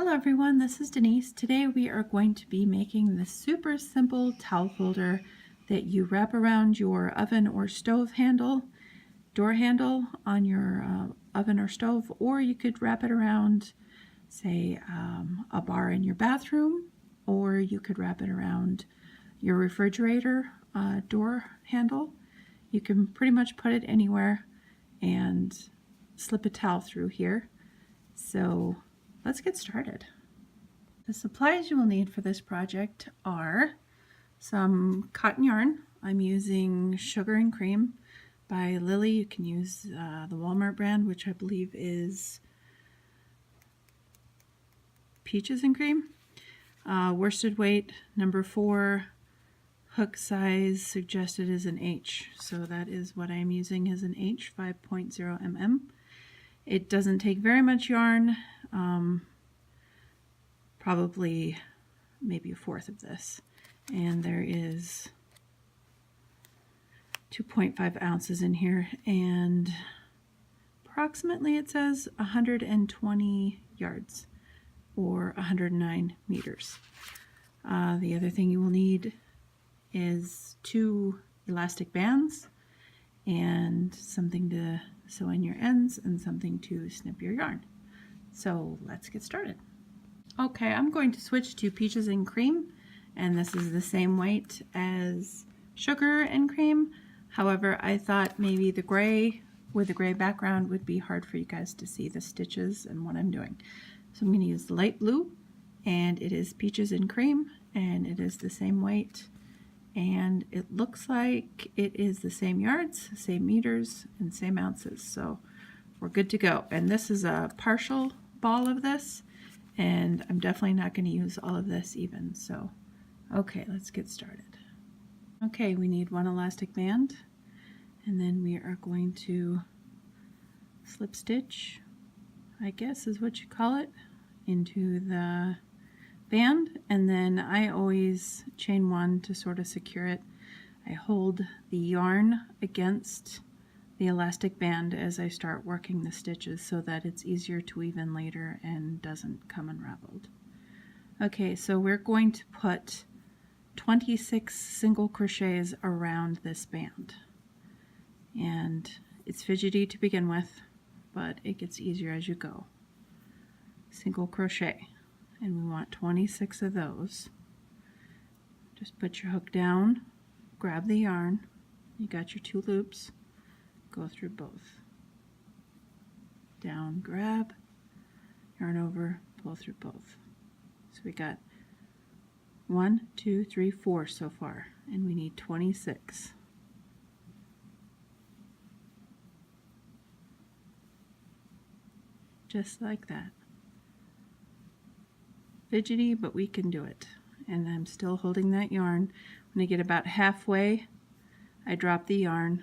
Hello everyone, this is Denise. Today we are going to be making this super simple towel holder that you wrap around your oven or stove handle, door handle on your oven or stove, or you could wrap it around, say, a bar in your bathroom, or you could wrap it around your refrigerator door handle. You can pretty much put it anywhere and slip a towel through here. So let's get started. The supplies you will need for this project are some cotton yarn. I'm using Sugar and Cream by Lily. You can use the Walmart brand, which I believe is Peaches and Cream. Worsted weight number 4, hook size suggested is an H, so that is what I'm using, is an H, 5.0 mm. It doesn't take very much yarn, probably maybe a fourth of this, and there is 2.5 ounces in here, and approximately it says 120 yards or 109 meters. The other thing you will need is 2 elastic bands and something to sew in your ends and something to snip your yarn. So let's get started. Okay, I'm going to switch to Peaches and Cream, and this is the same weight as Sugar and Cream. However, I thought maybe the gray with the gray background would be hard for you guys to see the stitches and what I'm doing. So I'm going to use the light blue, and it is Peaches and Cream, and it is the same weight, and it looks like it is the same yards, same meters, and same ounces. So we're good to go. And this is a partial ball of this, and I'm definitely not going to use all of this even. So okay, let's get started. Okay, we need 1 elastic band, and then we are going to slip stitch, I guess is what you call it, into the band, and then I always chain 1 to sort of secure it. I hold the yarn against the elastic band as I start working the stitches so that it's easier to weave in later and doesn't come unraveled. Okay, so we're going to put 26 single crochets around this band, and it's fidgety to begin with, but it gets easier as you go. Single crochet, and we want 26 of those. Just put your hook down, grab the yarn, you got your 2 loops, go through both. Down, grab, yarn over, pull through both. So we got 1, 2, 3, 4 so far, and we need 26. Just like that. Fidgety, but we can do it. And I'm still holding that yarn. When I get about halfway, I drop the yarn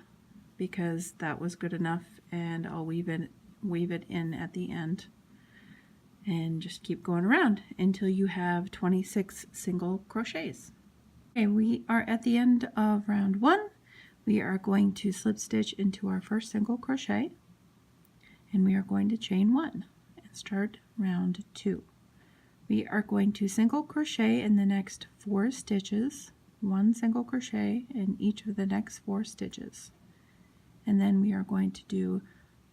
because that was good enough, and I'll weave it in at the end, and just keep going around until you have 26 single crochets. Okay, we are at the end of round 1. We are going to slip stitch into our first single crochet, and we are going to chain 1 and start round 2. We are going to single crochet in the next 4 stitches, 1 single crochet in each of the next 4 stitches, and then we are going to do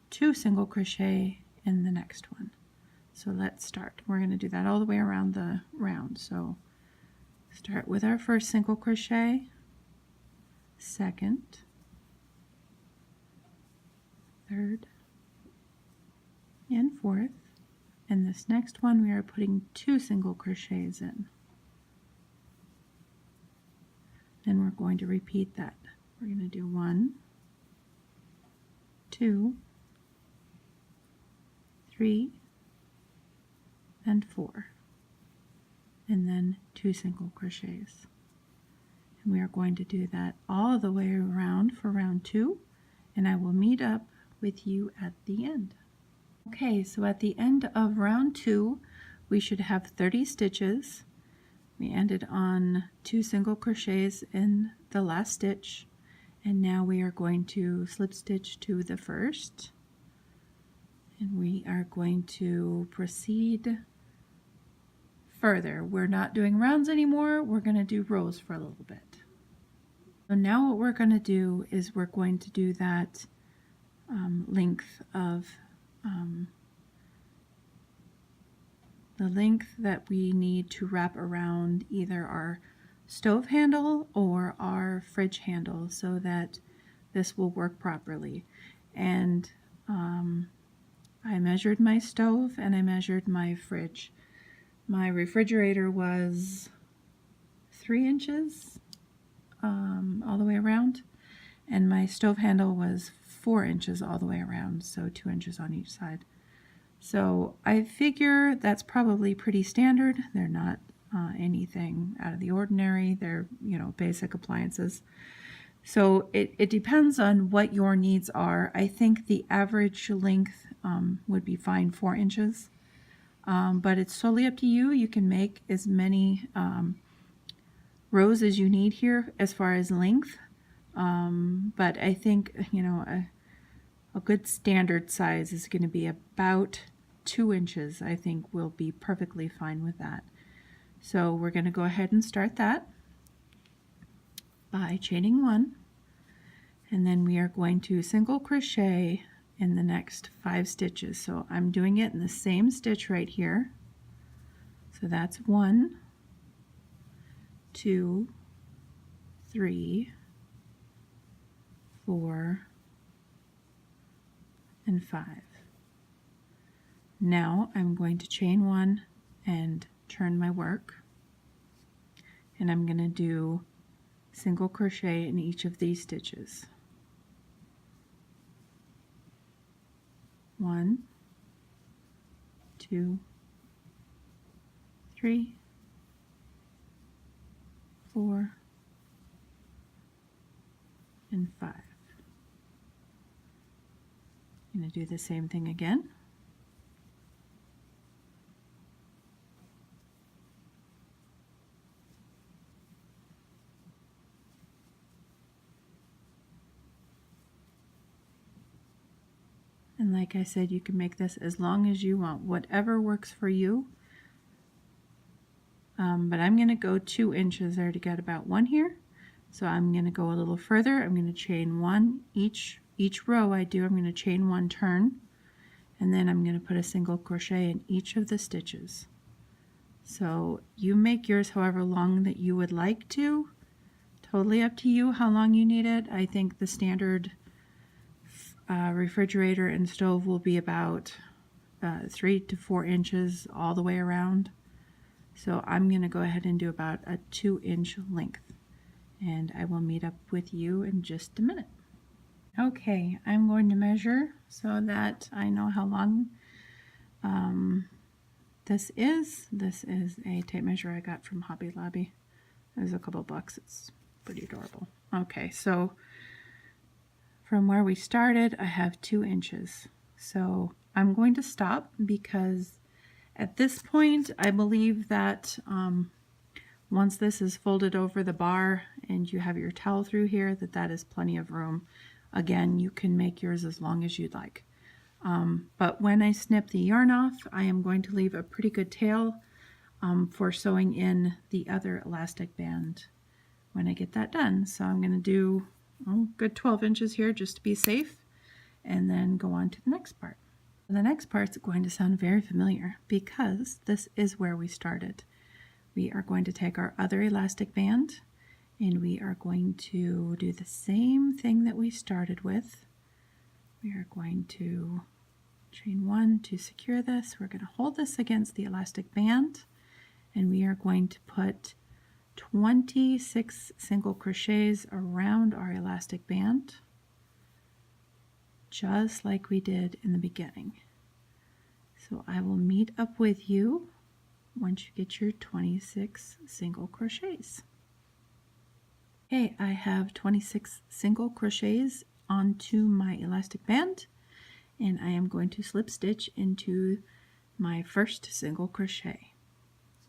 2 single crochet in the next one. So let's start. We're going to do that all the way around the round. So start with our first single crochet, second, third, and fourth. And this next one we are putting 2 single crochets in. Then we're going to repeat that. We're going to do 1, 2, 3, and 4, and then 2 single crochets. And we are going to do that all the way around for round 2, and I will meet up with you at the end. Okay, so at the end of round 2, we should have 30 stitches. We ended on 2 single crochets in the last stitch, and now we are going to slip stitch to the first, and we are going to proceed further. We're not doing rounds anymore. We're going to do rows for a little bit. So now what we're going to do is we're going to do that length of the length that we need to wrap around either our stove handle or our fridge handle so that this will work properly. And I measured my stove and I measured my fridge. My refrigerator was 3 inches all the way around, and my stove handle was 4 inches all the way around, so 2 inches on each side. So I figure that's probably pretty standard. They're not anything out of the ordinary. They're, you know, basic appliances. So it depends on what your needs are. I think the average length would be fine, 4 inches. But it's totally up to you. You can make as many rows as you need here as far as length. But I think, you know, a good standard size is going to be about 2 inches. I think we'll be perfectly fine with that. So we're going to go ahead and start that by chaining 1, and then we are going to single crochet in the next 5 stitches. So I'm doing it in the same stitch right here. So that's 1, 2, 3, 4, and 5. Now I'm going to chain 1 and turn my work, and I'm going to do single crochet in each of these stitches. 1, 2, 3, 4, and 5. I'm going to do the same thing again. And like I said, you can make this as long as you want, whatever works for you. But I'm going to go 2 inches. I already got about 1 here. So I'm going to go a little further. I'm going to chain 1 each row I do. I'm going to chain 1 turn, and then I'm going to put a single crochet in each of the stitches. So you make yours however long that you would like to. Totally up to you how long you need it. I think the standard refrigerator and stove will be about 3 to 4 inches all the way around. So I'm going to go ahead and do about a 2-inch length, and I will meet up with you in just a minute. Okay, I'm going to measure so that I know how long this is. This is a tape measure I got from Hobby Lobby. It was a couple bucks. It's pretty adorable. Okay, so from where we started, I have 2 inches. So I'm going to stop because at this point, I believe that once this is folded over the bar and you have your towel through here, that is plenty of room. Again, you can make yours as long as you'd like. But when I snip the yarn off, I am going to leave a pretty good tail for sewing in the other elastic band when I get that done. So I'm going to do a good 12 inches here just to be safe, and then go on to the next part. The next part's going to sound very familiar because this is where we started. We are going to take our other elastic band and we are going to do the same thing that we started with. We are going to chain 1 to secure this. We're going to hold this against the elastic band, and we are going to put 26 single crochets around our elastic band, just like we did in the beginning. So I will meet up with you once you get your 26 single crochets. Okay, I have 26 single crochets onto my elastic band, and I am going to slip stitch into my first single crochet.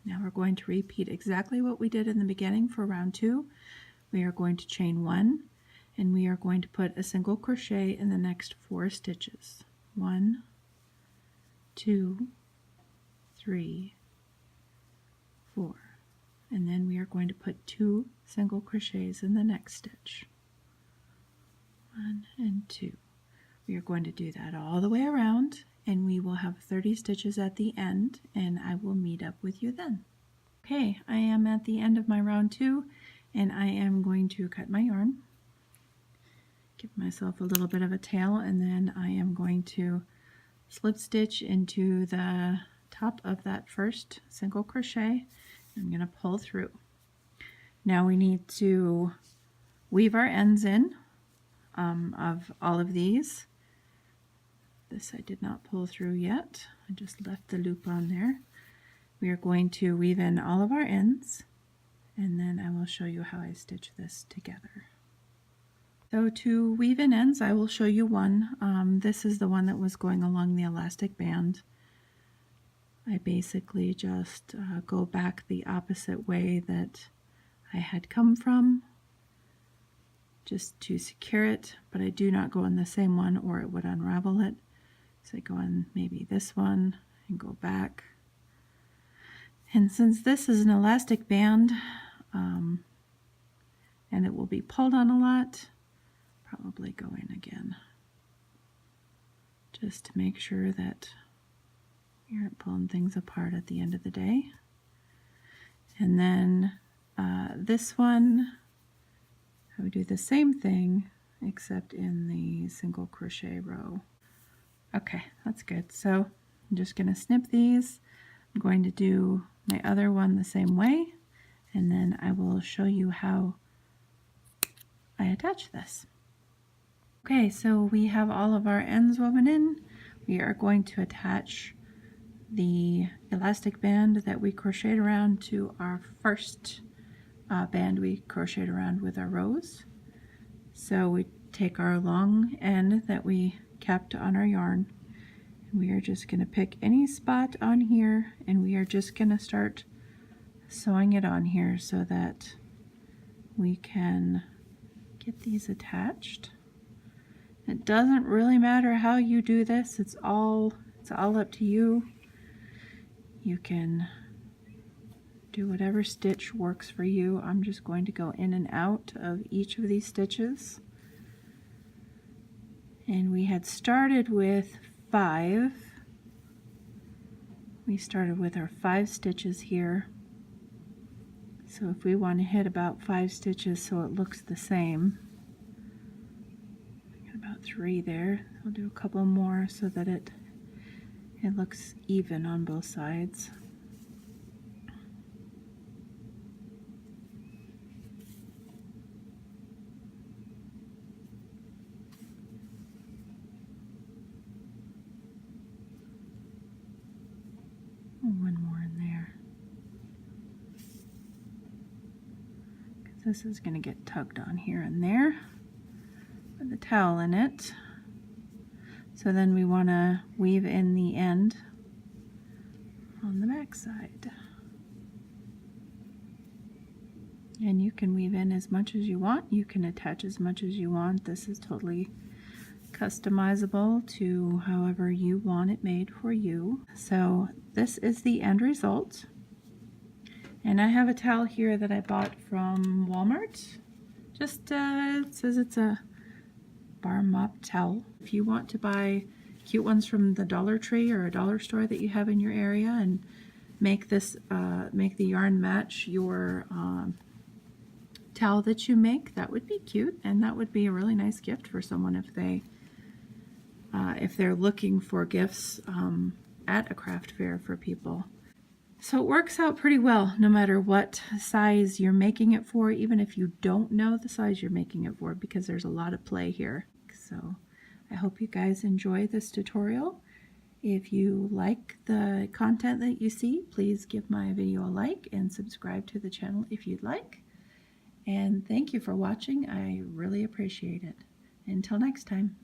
Now we're going to repeat exactly what we did in the beginning for round 2. We are going to chain 1, and we are going to put a single crochet in the next 4 stitches. 1, 2, 3, 4, and then we are going to put 2 single crochets in the next stitch. 1 and 2. We are going to do that all the way around, and we will have 30 stitches at the end, and I will meet up with you then. Okay, I am at the end of my round 2, and I am going to cut my yarn, give myself a little bit of a tail, and then I am going to slip stitch into the top of that first single crochet. I'm going to pull through. Now we need to weave our ends in of all of these. This I did not pull through yet. I just left the loop on there. We are going to weave in all of our ends, and then I will show you how I stitch this together. So to weave in ends, I will show you one. This is the one that was going along the elastic band. I basically just go back the opposite way that I had come from, just to secure it, but I do not go on the same one or it would unravel it. So I go on maybe this one and go back. And since this is an elastic band and it will be pulled on a lot, probably go in again, just to make sure that you aren't pulling things apart at the end of the day. And then this one, I would do the same thing except in the single crochet row. Okay, that's good. So I'm just going to snip these. I'm going to do my other one the same way, and then I will show you how I attach this. Okay, so we have all of our ends woven in. We are going to attach the elastic band that we crocheted around to our first band we crocheted around with our rows. So we take our long end that we kept on our yarn, and we are just going to pick any spot on here, and we are just going to start sewing it on here so that we can get these attached. It doesn't really matter how you do this. It's all up to you. You can do whatever stitch works for you. I'm just going to go in and out of each of these stitches. And we had started with 5. We started with our 5 stitches here. So if we want to hit about 5 stitches so it looks the same, I got about 3 there. I'll do a couple more so that it looks even on both sides. One more in there, because this is going to get tugged on here and there with the towel in it. So then we want to weave in the end on the back side. And you can weave in as much as you want. You can attach as much as you want. This is totally customizable to however you want it made for you. So this is the end result. And I have a towel here that I bought from Walmart. Just it says it's a bar mop towel. If you want to buy cute ones from the Dollar Tree or a dollar store that you have in your area and make this make the yarn match your towel that you make, that would be cute, and that would be a really nice gift for someone if they're looking for gifts at a craft fair for people. So it works out pretty well no matter what size you're making it for, even if you don't know the size you're making it for, because there's a lot of play here. So I hope you guys enjoy this tutorial. If you like the content that you see, please give my video a like and subscribe to the channel if you'd like. And thank you for watching. I really appreciate it. Until next time.